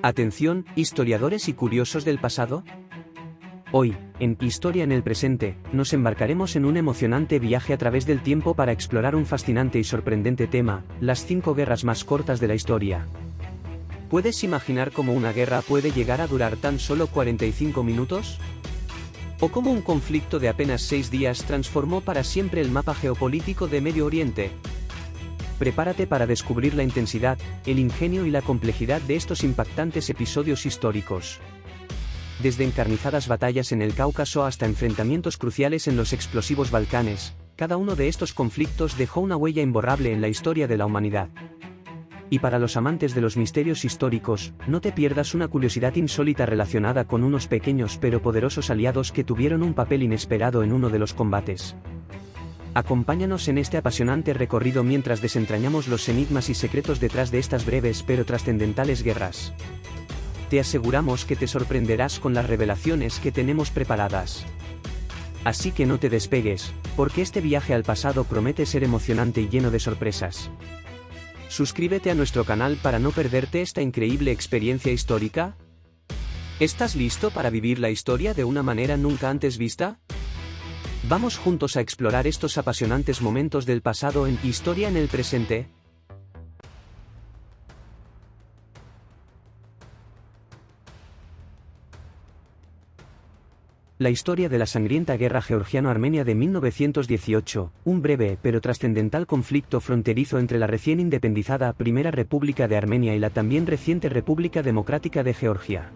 Atención, historiadores y curiosos del pasado. Hoy, en Historia en el Presente, nos embarcaremos en un emocionante viaje a través del tiempo para explorar un fascinante y sorprendente tema, las 5 guerras más cortas de la historia. ¿Puedes imaginar cómo una guerra puede llegar a durar tan solo 45 minutos? ¿O cómo un conflicto de apenas 6 días transformó para siempre el mapa geopolítico de Medio Oriente? Prepárate para descubrir la intensidad, el ingenio y la complejidad de estos impactantes episodios históricos. Desde encarnizadas batallas en el Cáucaso hasta enfrentamientos cruciales en los explosivos Balcanes, cada uno de estos conflictos dejó una huella imborrable en la historia de la humanidad. Y para los amantes de los misterios históricos, no te pierdas una curiosidad insólita relacionada con unos pequeños pero poderosos aliados que tuvieron un papel inesperado en uno de los combates. Acompáñanos en este apasionante recorrido mientras desentrañamos los enigmas y secretos detrás de estas breves pero trascendentales guerras. Te aseguramos que te sorprenderás con las revelaciones que tenemos preparadas. Así que no te despegues, porque este viaje al pasado promete ser emocionante y lleno de sorpresas. Suscríbete a nuestro canal para no perderte esta increíble experiencia histórica. ¿Estás listo para vivir la historia de una manera nunca antes vista? Vamos juntos a explorar estos apasionantes momentos del pasado en Historia en el Presente. La historia de la sangrienta guerra georgiano-armenia de 1918, un breve pero trascendental conflicto fronterizo entre la recién independizada Primera República de Armenia y la también reciente República Democrática de Georgia.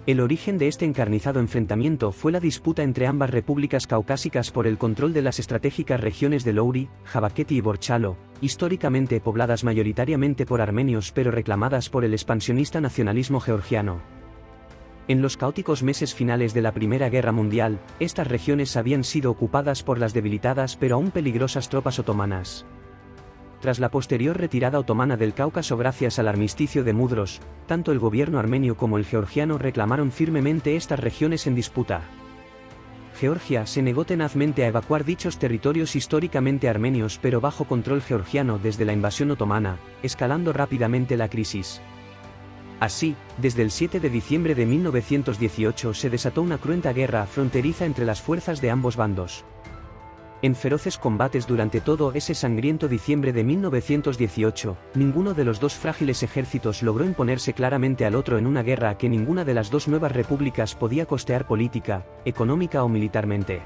El origen de este encarnizado enfrentamiento fue la disputa entre ambas repúblicas caucásicas por el control de las estratégicas regiones de Louri, Jabaketi y Borchalo, históricamente pobladas mayoritariamente por armenios pero reclamadas por el expansionista nacionalismo georgiano. En los caóticos meses finales de la Primera Guerra Mundial, estas regiones habían sido ocupadas por las debilitadas pero aún peligrosas tropas otomanas. Tras la posterior retirada otomana del Cáucaso gracias al armisticio de Mudros, tanto el gobierno armenio como el georgiano reclamaron firmemente estas regiones en disputa. Georgia se negó tenazmente a evacuar dichos territorios históricamente armenios pero bajo control georgiano desde la invasión otomana, escalando rápidamente la crisis. Así, desde el 7 de diciembre de 1918 se desató una cruenta guerra fronteriza entre las fuerzas de ambos bandos. En feroces combates durante todo ese sangriento diciembre de 1918, ninguno de los dos frágiles ejércitos logró imponerse claramente al otro en una guerra que ninguna de las dos nuevas repúblicas podía costear política, económica o militarmente.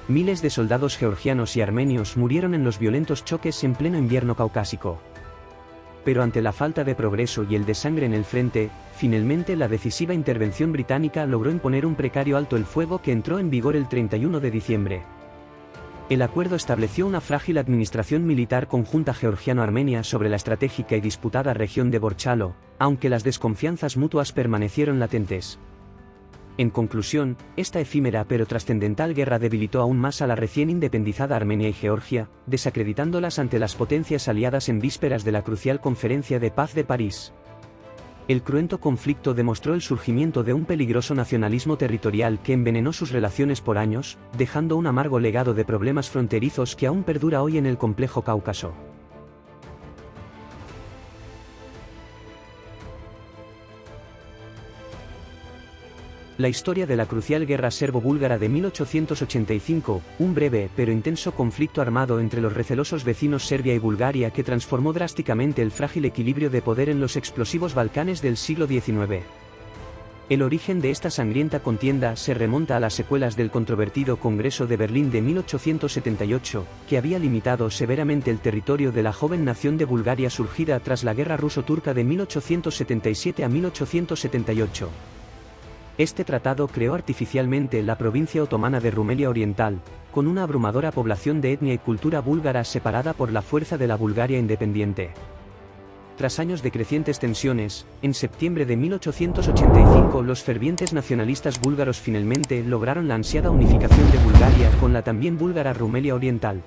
Miles de soldados georgianos y armenios murieron en los violentos choques en pleno invierno caucásico. Pero ante la falta de progreso y el desangre en el frente, finalmente la decisiva intervención británica logró imponer un precario alto el fuego que entró en vigor el 31 de diciembre. El acuerdo estableció una frágil administración militar conjunta georgiano-armenia sobre la estratégica y disputada región de Borchalo, aunque las desconfianzas mutuas permanecieron latentes. En conclusión, esta efímera pero trascendental guerra debilitó aún más a la recién independizada Armenia y Georgia, desacreditándolas ante las potencias aliadas en vísperas de la crucial Conferencia de Paz de París. El cruento conflicto demostró el surgimiento de un peligroso nacionalismo territorial que envenenó sus relaciones por años, dejando un amargo legado de problemas fronterizos que aún perdura hoy en el complejo Cáucaso. La historia de la crucial guerra serbo-búlgara de 1885, un breve pero intenso conflicto armado entre los recelosos vecinos Serbia y Bulgaria que transformó drásticamente el frágil equilibrio de poder en los explosivos Balcanes del siglo XIX. El origen de esta sangrienta contienda se remonta a las secuelas del controvertido Congreso de Berlín de 1878, que había limitado severamente el territorio de la joven nación de Bulgaria surgida tras la Guerra Ruso-Turca de 1877 a 1878. Este tratado creó artificialmente la provincia otomana de Rumelia Oriental, con una abrumadora población de etnia y cultura búlgara separada por la fuerza de la Bulgaria independiente. Tras años de crecientes tensiones, en septiembre de 1885 los fervientes nacionalistas búlgaros finalmente lograron la ansiada unificación de Bulgaria con la también búlgara Rumelia Oriental.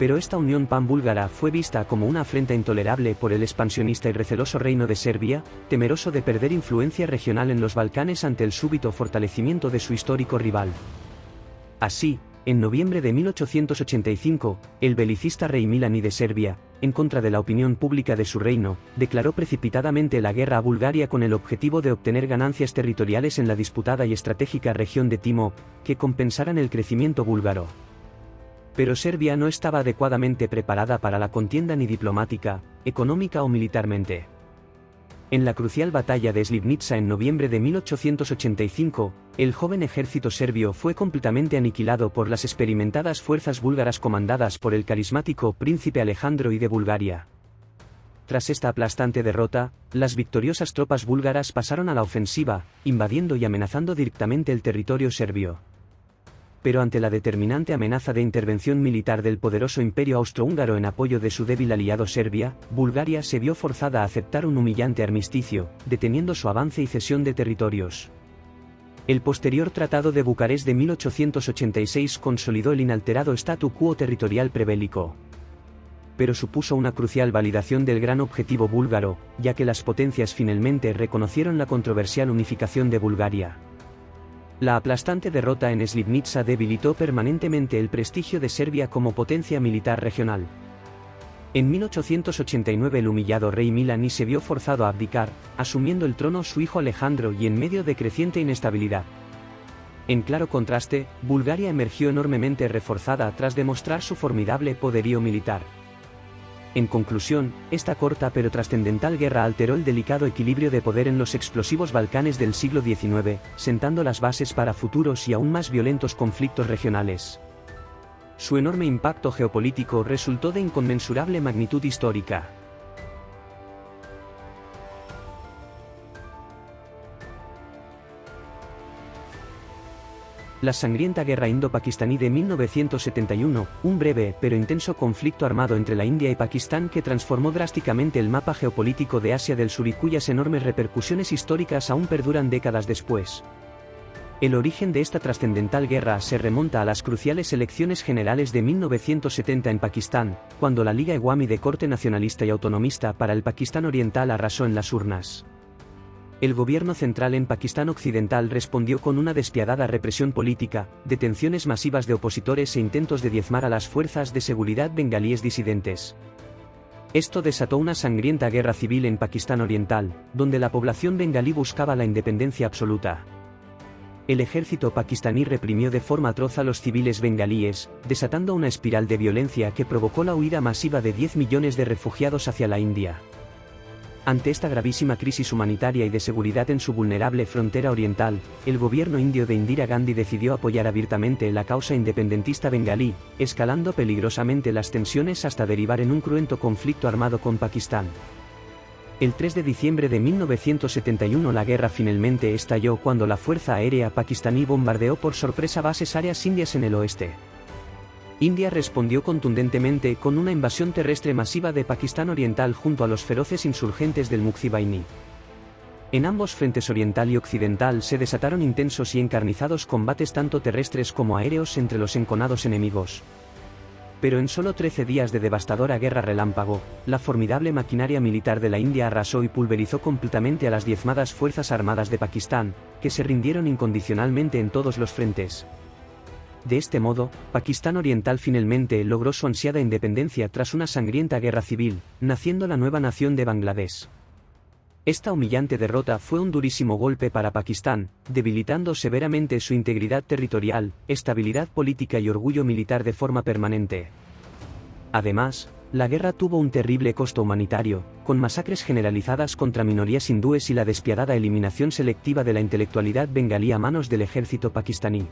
Pero esta unión pan-búlgara fue vista como una afrenta intolerable por el expansionista y receloso reino de Serbia, temeroso de perder influencia regional en los Balcanes ante el súbito fortalecimiento de su histórico rival. Así, en noviembre de 1885, el belicista rey Milán I de Serbia, en contra de la opinión pública de su reino, declaró precipitadamente la guerra a Bulgaria con el objetivo de obtener ganancias territoriales en la disputada y estratégica región de Timok, que compensaran el crecimiento búlgaro. Pero Serbia no estaba adecuadamente preparada para la contienda ni diplomática, económica o militarmente. En la crucial batalla de Slivnica en noviembre de 1885, el joven ejército serbio fue completamente aniquilado por las experimentadas fuerzas búlgaras comandadas por el carismático príncipe Alejandro I de Bulgaria. Tras esta aplastante derrota, las victoriosas tropas búlgaras pasaron a la ofensiva, invadiendo y amenazando directamente el territorio serbio. Pero ante la determinante amenaza de intervención militar del poderoso imperio austrohúngaro en apoyo de su débil aliado Serbia, Bulgaria se vio forzada a aceptar un humillante armisticio, deteniendo su avance y cesión de territorios. El posterior Tratado de Bucarest de 1886 consolidó el inalterado statu quo territorial prebélico. Pero supuso una crucial validación del gran objetivo búlgaro, ya que las potencias finalmente reconocieron la controversial unificación de Bulgaria. La aplastante derrota en Slivnica debilitó permanentemente el prestigio de Serbia como potencia militar regional. En 1889 el humillado rey Milan I se vio forzado a abdicar, asumiendo el trono su hijo Alejandro y en medio de creciente inestabilidad. En claro contraste, Bulgaria emergió enormemente reforzada tras demostrar su formidable poderío militar. En conclusión, esta corta pero trascendental guerra alteró el delicado equilibrio de poder en los explosivos Balcanes del siglo XIX, sentando las bases para futuros y aún más violentos conflictos regionales. Su enorme impacto geopolítico resultó de inconmensurable magnitud histórica. La sangrienta guerra indo-pakistaní de 1971, un breve pero intenso conflicto armado entre la India y Pakistán que transformó drásticamente el mapa geopolítico de Asia del Sur y cuyas enormes repercusiones históricas aún perduran décadas después. El origen de esta trascendental guerra se remonta a las cruciales elecciones generales de 1970 en Pakistán, cuando la Liga Awami de corte nacionalista y autonomista para el Pakistán Oriental arrasó en las urnas. El gobierno central en Pakistán Occidental respondió con una despiadada represión política, detenciones masivas de opositores e intentos de diezmar a las fuerzas de seguridad bengalíes disidentes. Esto desató una sangrienta guerra civil en Pakistán Oriental, donde la población bengalí buscaba la independencia absoluta. El ejército pakistaní reprimió de forma atroz a los civiles bengalíes, desatando una espiral de violencia que provocó la huida masiva de 10 millones de refugiados hacia la India. Ante esta gravísima crisis humanitaria y de seguridad en su vulnerable frontera oriental, el gobierno indio de Indira Gandhi decidió apoyar abiertamente la causa independentista bengalí, escalando peligrosamente las tensiones hasta derivar en un cruento conflicto armado con Pakistán. El 3 de diciembre de 1971 la guerra finalmente estalló cuando la Fuerza Aérea pakistaní bombardeó por sorpresa bases aéreas indias en el oeste. India respondió contundentemente con una invasión terrestre masiva de Pakistán Oriental junto a los feroces insurgentes del Mukti-Bahini. En ambos frentes oriental y occidental se desataron intensos y encarnizados combates tanto terrestres como aéreos entre los enconados enemigos. Pero en solo 13 días de devastadora guerra relámpago, la formidable maquinaria militar de la India arrasó y pulverizó completamente a las diezmadas fuerzas armadas de Pakistán, que se rindieron incondicionalmente en todos los frentes. De este modo, Pakistán Oriental finalmente logró su ansiada independencia tras una sangrienta guerra civil, naciendo la nueva nación de Bangladesh. Esta humillante derrota fue un durísimo golpe para Pakistán, debilitando severamente su integridad territorial, estabilidad política y orgullo militar de forma permanente. Además, la guerra tuvo un terrible costo humanitario, con masacres generalizadas contra minorías hindúes y la despiadada eliminación selectiva de la intelectualidad bengalí a manos del ejército pakistaní.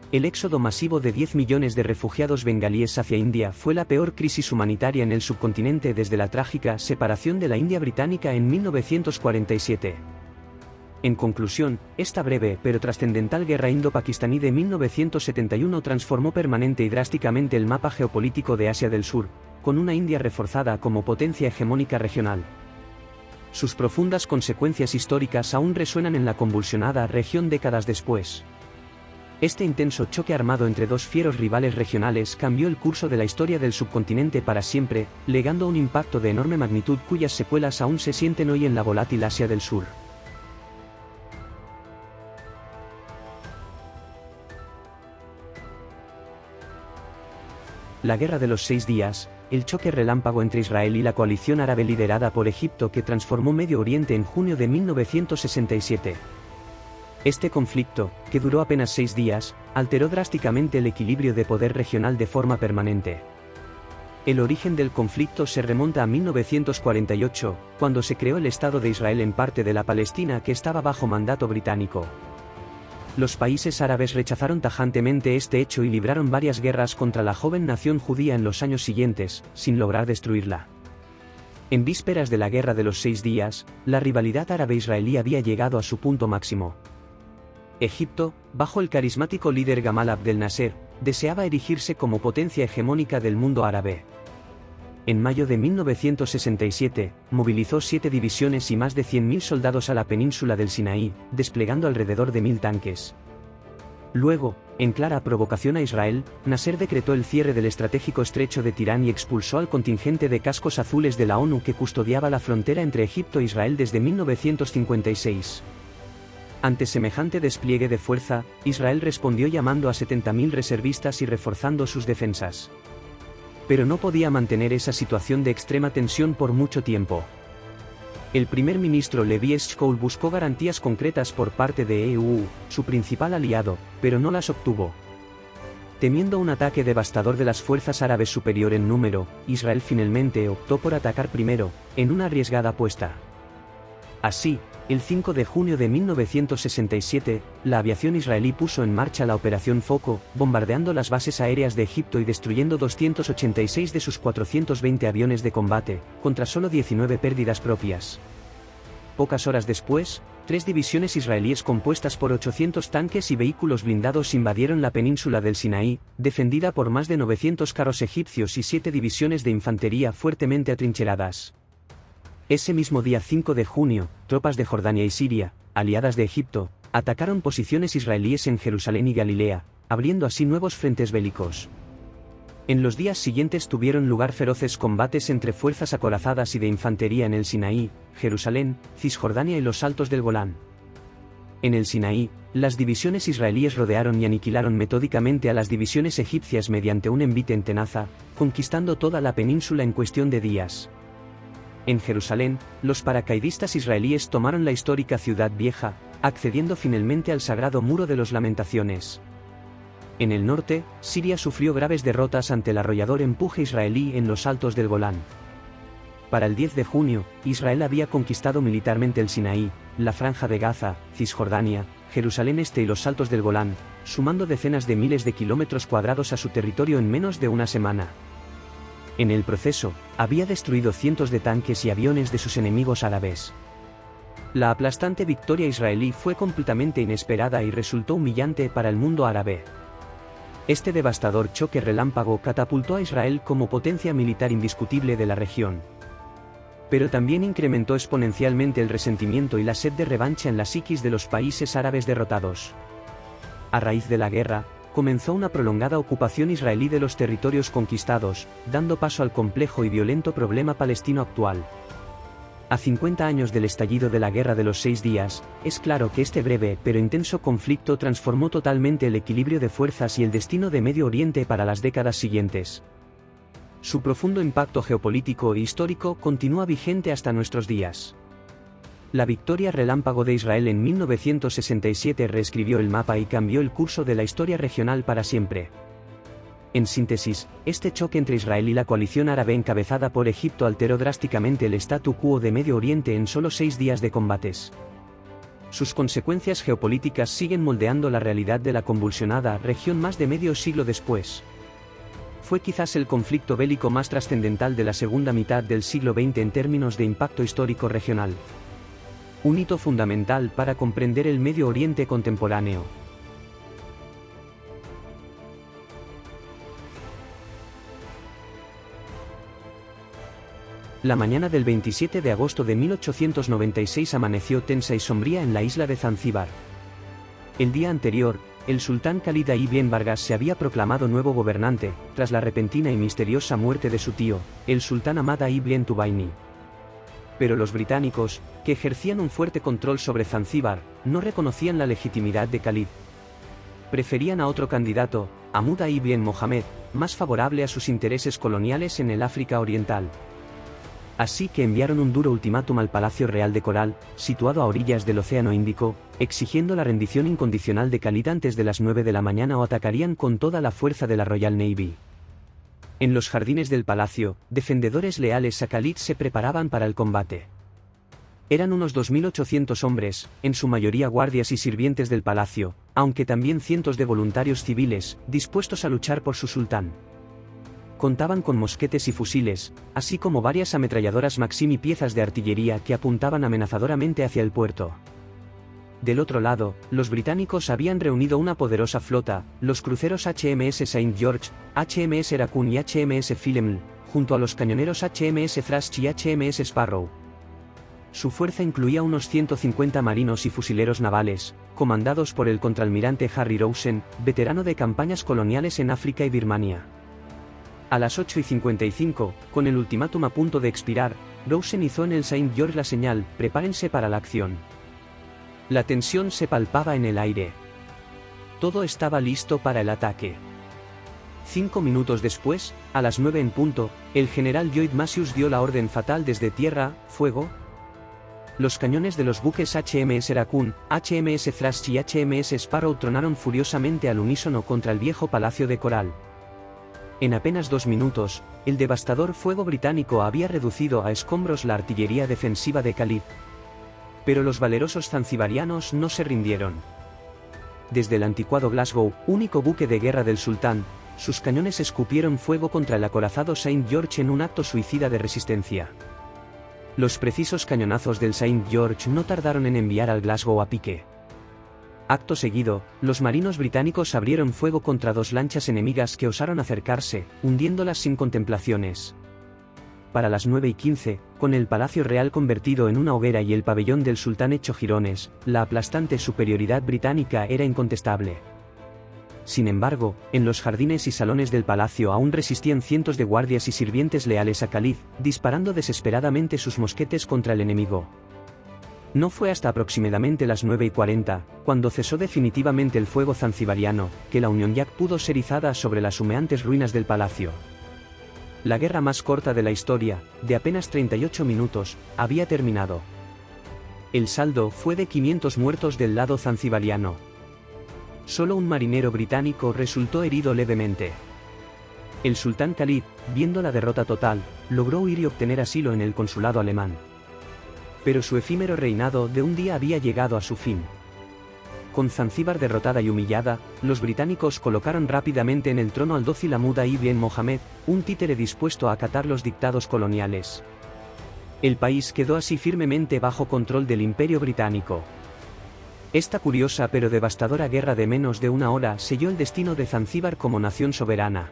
El éxodo masivo de 10 millones de refugiados bengalíes hacia India fue la peor crisis humanitaria en el subcontinente desde la trágica separación de la India británica en 1947. En conclusión, esta breve pero trascendental guerra indo-pakistaní de 1971 transformó permanente y drásticamente el mapa geopolítico de Asia del Sur, con una India reforzada como potencia hegemónica regional. Sus profundas consecuencias históricas aún resuenan en la convulsionada región décadas después. Este intenso choque armado entre dos fieros rivales regionales cambió el curso de la historia del subcontinente para siempre, legando un impacto de enorme magnitud cuyas secuelas aún se sienten hoy en la volátil Asia del Sur. La Guerra de los 6 días, el choque relámpago entre Israel y la coalición árabe liderada por Egipto que transformó Medio Oriente en junio de 1967. Este conflicto, que duró apenas 6 días, alteró drásticamente el equilibrio de poder regional de forma permanente. El origen del conflicto se remonta a 1948, cuando se creó el Estado de Israel en parte de la Palestina que estaba bajo mandato británico. Los países árabes rechazaron tajantemente este hecho y libraron varias guerras contra la joven nación judía en los años siguientes, sin lograr destruirla. En vísperas de la Guerra de los 6 días, la rivalidad árabe-israelí había llegado a su punto máximo. Egipto, bajo el carismático líder Gamal Abdel Nasser, deseaba erigirse como potencia hegemónica del mundo árabe. En mayo de 1967, movilizó 7 divisiones y más de 100.000 soldados a la península del Sinaí, desplegando alrededor de 1.000 tanques. Luego, en clara provocación a Israel, Nasser decretó el cierre del estratégico estrecho de Tirán y expulsó al contingente de cascos azules de la ONU que custodiaba la frontera entre Egipto e Israel desde 1956. Ante semejante despliegue de fuerza, Israel respondió llamando a 70.000 reservistas y reforzando sus defensas. Pero no podía mantener esa situación de extrema tensión por mucho tiempo. El primer ministro Levi Eshkol buscó garantías concretas por parte de EU, su principal aliado, pero no las obtuvo. Temiendo un ataque devastador de las fuerzas árabes superior en número, Israel finalmente optó por atacar primero, en una arriesgada apuesta. Así, el 5 de junio de 1967, la aviación israelí puso en marcha la Operación Foco, bombardeando las bases aéreas de Egipto y destruyendo 286 de sus 420 aviones de combate, contra solo 19 pérdidas propias. Pocas horas después, 3 divisiones israelíes compuestas por 800 tanques y vehículos blindados invadieron la península del Sinaí, defendida por más de 900 carros egipcios y 7 divisiones de infantería fuertemente atrincheradas. Ese mismo día 5 de junio, tropas de Jordania y Siria, aliadas de Egipto, atacaron posiciones israelíes en Jerusalén y Galilea, abriendo así nuevos frentes bélicos. En los días siguientes tuvieron lugar feroces combates entre fuerzas acorazadas y de infantería en el Sinaí, Jerusalén, Cisjordania y los Altos del Golán. En el Sinaí, las divisiones israelíes rodearon y aniquilaron metódicamente a las divisiones egipcias mediante un envite en tenaza, conquistando toda la península en cuestión de días. En Jerusalén, los paracaidistas israelíes tomaron la histórica ciudad vieja, accediendo finalmente al sagrado Muro de los Lamentaciones. En el norte, Siria sufrió graves derrotas ante el arrollador empuje israelí en los Altos del Golán. Para el 10 de junio, Israel había conquistado militarmente el Sinaí, la Franja de Gaza, Cisjordania, Jerusalén Este y los Altos del Golán, sumando decenas de miles de kilómetros cuadrados a su territorio en menos de una semana. En el proceso, había destruido cientos de tanques y aviones de sus enemigos árabes. La aplastante victoria israelí fue completamente inesperada y resultó humillante para el mundo árabe. Este devastador choque relámpago catapultó a Israel como potencia militar indiscutible de la región. Pero también incrementó exponencialmente el resentimiento y la sed de revancha en la psiquis de los países árabes derrotados. A raíz de la guerra, comenzó una prolongada ocupación israelí de los territorios conquistados, dando paso al complejo y violento problema palestino actual. A 50 años del estallido de la Guerra de los 6 días, es claro que este breve pero intenso conflicto transformó totalmente el equilibrio de fuerzas y el destino de Medio Oriente para las décadas siguientes. Su profundo impacto geopolítico e histórico continúa vigente hasta nuestros días. La victoria relámpago de Israel en 1967 reescribió el mapa y cambió el curso de la historia regional para siempre. En síntesis, este choque entre Israel y la coalición árabe encabezada por Egipto alteró drásticamente el statu quo de Medio Oriente en solo 6 días de combates. Sus consecuencias geopolíticas siguen moldeando la realidad de la convulsionada región más de medio siglo después. Fue quizás el conflicto bélico más trascendental de la segunda mitad del siglo XX en términos de impacto histórico regional. Un hito fundamental para comprender el Medio Oriente contemporáneo. La mañana del 27 de agosto de 1896 amaneció tensa y sombría en la isla de Zanzíbar. El día anterior, el sultán Khalid ibn Bargas se había proclamado nuevo gobernante, tras la repentina y misteriosa muerte de su tío, el sultán Ahmad ibn Tubaini. Pero los británicos, que ejercían un fuerte control sobre Zanzíbar, no reconocían la legitimidad de Khalid. Preferían a otro candidato, Ahmad ibn Mohamed, más favorable a sus intereses coloniales en el África Oriental. Así que enviaron un duro ultimátum al Palacio Real de Coral, situado a orillas del Océano Índico, exigiendo la rendición incondicional de Khalid antes de las 9 de la mañana o atacarían con toda la fuerza de la Royal Navy. En los jardines del palacio, defendedores leales a Khalid se preparaban para el combate. Eran unos 2.800 hombres, en su mayoría guardias y sirvientes del palacio, aunque también cientos de voluntarios civiles, dispuestos a luchar por su sultán. Contaban con mosquetes y fusiles, así como varias ametralladoras Maxim y piezas de artillería que apuntaban amenazadoramente hacia el puerto. Del otro lado, los británicos habían reunido una poderosa flota, los cruceros HMS St. George, HMS Raccoon y HMS Philemon, junto a los cañoneros HMS Thrush y HMS Sparrow. Su fuerza incluía unos 150 marinos y fusileros navales, comandados por el contraalmirante Harry Rosen, veterano de campañas coloniales en África y Birmania. A las 8:55, con el ultimátum a punto de expirar, Rosen hizo en el St. George la señal: prepárense para la acción. La tensión se palpaba en el aire. Todo estaba listo para el ataque. 5 minutos después, a las 9 en punto, el general Lloyd Mathews dio la orden fatal desde tierra: fuego. Los cañones de los buques HMS Raccoon, HMS Thrush y HMS Sparrow tronaron furiosamente al unísono contra el viejo Palacio de Coral. En apenas 2 minutos, el devastador fuego británico había reducido a escombros la artillería defensiva de Khalid. Pero los valerosos zanzibarianos no se rindieron. Desde el anticuado Glasgow, único buque de guerra del sultán, sus cañones escupieron fuego contra el acorazado St. George en un acto suicida de resistencia. Los precisos cañonazos del St. George no tardaron en enviar al Glasgow a pique. Acto seguido, los marinos británicos abrieron fuego contra 2 lanchas enemigas que osaron acercarse, hundiéndolas sin contemplaciones. Para las 9:15, con el Palacio Real convertido en una hoguera y el pabellón del sultán hecho jirones, la aplastante superioridad británica era incontestable. Sin embargo, en los jardines y salones del palacio aún resistían cientos de guardias y sirvientes leales a Khalid, disparando desesperadamente sus mosquetes contra el enemigo. No fue hasta aproximadamente las 9:40, cuando cesó definitivamente el fuego zanzibariano, que la Union Jack pudo ser izada sobre las humeantes ruinas del palacio. La guerra más corta de la historia, de apenas 38 minutos, había terminado. El saldo fue de 500 muertos del lado zanzibariano. Solo un marinero británico resultó herido levemente. El sultán Khalid, viendo la derrota total, logró huir y obtener asilo en el consulado alemán. Pero su efímero reinado de un día había llegado a su fin. Con Zanzíbar derrotada y humillada, los británicos colocaron rápidamente en el trono al dócil Ahmad ibn Mohammed, un títere dispuesto a acatar los dictados coloniales. El país quedó así firmemente bajo control del Imperio Británico. Esta curiosa pero devastadora guerra de menos de una hora selló el destino de Zanzíbar como nación soberana.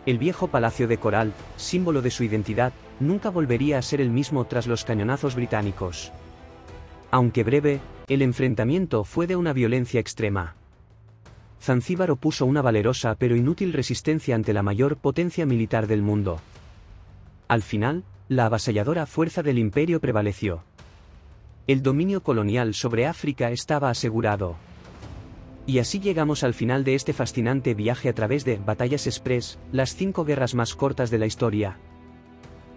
El viejo Palacio de Coral, símbolo de su identidad, nunca volvería a ser el mismo tras los cañonazos británicos. Aunque breve, el enfrentamiento fue de una violencia extrema. Zanzíbar opuso una valerosa pero inútil resistencia ante la mayor potencia militar del mundo. Al final, la avasalladora fuerza del imperio prevaleció. El dominio colonial sobre África estaba asegurado. Y así llegamos al final de este fascinante viaje a través de Batallas Express, las 5 guerras más cortas de la historia.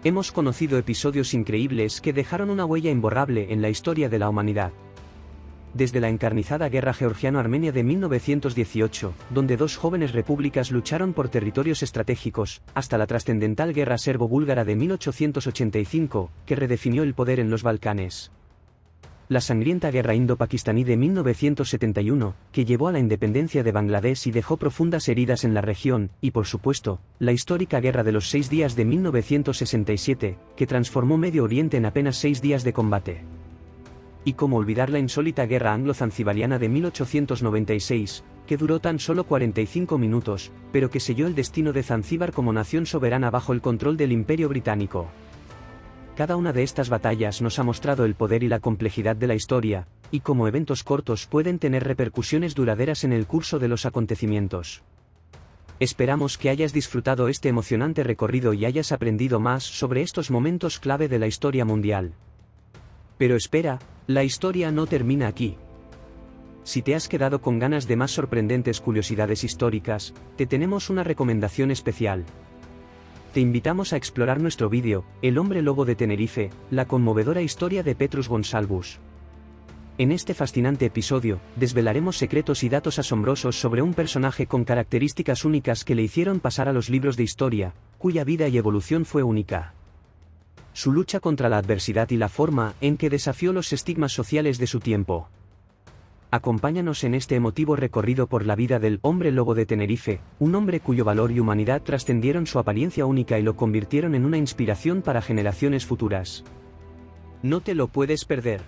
Hemos conocido episodios increíbles que dejaron una huella imborrable en la historia de la humanidad. Desde la encarnizada guerra georgiano-armenia de 1918, donde 2 jóvenes repúblicas lucharon por territorios estratégicos, hasta la trascendental guerra serbo-búlgara de 1885, que redefinió el poder en los Balcanes. La sangrienta guerra indo-pakistaní de 1971, que llevó a la independencia de Bangladesh y dejó profundas heridas en la región, y por supuesto, la histórica guerra de los 6 días de 1967, que transformó Medio Oriente en apenas 6 días de combate. Y cómo olvidar la insólita guerra anglo-zanzibariana de 1896, que duró tan solo 45 minutos, pero que selló el destino de Zanzíbar como nación soberana bajo el control del Imperio Británico. Cada una de estas batallas nos ha mostrado el poder y la complejidad de la historia, y cómo eventos cortos pueden tener repercusiones duraderas en el curso de los acontecimientos. Esperamos que hayas disfrutado este emocionante recorrido y hayas aprendido más sobre estos momentos clave de la historia mundial. Pero espera, la historia no termina aquí. Si te has quedado con ganas de más sorprendentes curiosidades históricas, te tenemos una recomendación especial. Te invitamos a explorar nuestro vídeo, El hombre lobo de Tenerife, la conmovedora historia de Petrus Gonsalvus. En este fascinante episodio, desvelaremos secretos y datos asombrosos sobre un personaje con características únicas que le hicieron pasar a los libros de historia, cuya vida y evolución fue única. Su lucha contra la adversidad y la forma en que desafió los estigmas sociales de su tiempo. Acompáñanos en este emotivo recorrido por la vida del hombre lobo de Tenerife, un hombre cuyo valor y humanidad trascendieron su apariencia única y lo convirtieron en una inspiración para generaciones futuras. No te lo puedes perder.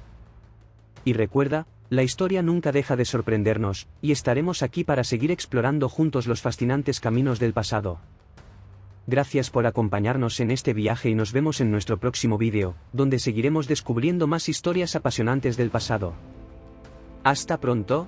Y recuerda, la historia nunca deja de sorprendernos, y estaremos aquí para seguir explorando juntos los fascinantes caminos del pasado. Gracias por acompañarnos en este viaje y nos vemos en nuestro próximo vídeo, donde seguiremos descubriendo más historias apasionantes del pasado. ¡Hasta pronto!